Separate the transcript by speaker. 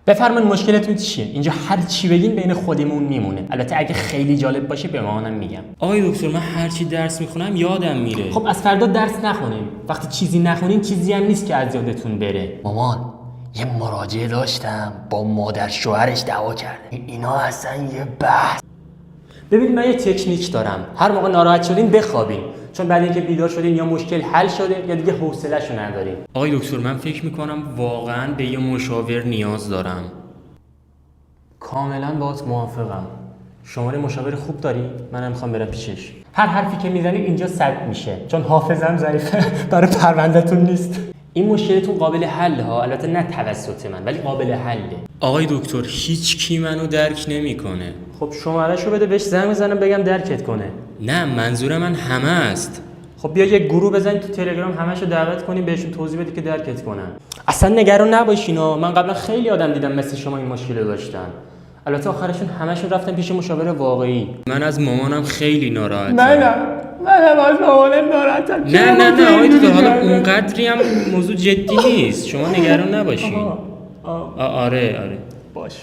Speaker 1: بفرمایید مشکلتون چیه؟ اینجا هر چی بگین بین خودمون میمونه. البته اگه خیلی جالب باشه به مامانم میگم.
Speaker 2: آقای دکتر من هر چی درس میخونم یادم میره.
Speaker 1: خب از فردا درس نخونیم. وقتی چیزی نخونین چیزی هم نیست که از یادتون بره.
Speaker 3: مامان یه مراجعه داشتم با مادر شوهرش دعوا کرده. اینا اصلا یه بحث.
Speaker 1: ببین من یه تکنیک دارم. هر موقع ناراحت شدین بخوابین. چون بعد اینکه بیدار شدین یا مشکل حل شده یا دیگه حوصله‌شو ندارین.
Speaker 2: آقای دکتر من فکر میکنم واقعا به یه مشاور نیاز دارم.
Speaker 1: کاملا باهات موافقم. شماره مشاور خوب داری؟ منم میخوام برم پیشش. هر حرفی که میزنی اینجا ثبت میشه. چون حافظم ضعیفه برای پروندهتون نیست. این مشکلتون قابل حل ها، البته نه توسط من ولی قابل حله.
Speaker 2: آقای دکتر هیچ کی منو درک نمیکنه.
Speaker 1: خب شماره‌شو بده بهش زنگ بزنم بگم درکت کنه.
Speaker 2: نه منظور من همه است.
Speaker 1: خب بیا یه گروه بزنید تو تلگرام همه‌شو دعوت کنیم بهشون توضیح بدی که درکت کنن. اصلا نگران نباشین من قبلا خیلی آدم دیدم مثل شما این مشکل داشتن. البته آخرشون همشون رفتن پیش مشاور واقعی.
Speaker 2: من از مامانم خیلی ناراحتم.
Speaker 1: منم از مامانم ناراحتم.
Speaker 2: نه آقای دکتر حالا اونقدری هم موضوع جدی نیست. شما نگران نباشین.
Speaker 1: آره
Speaker 2: آره
Speaker 1: باش.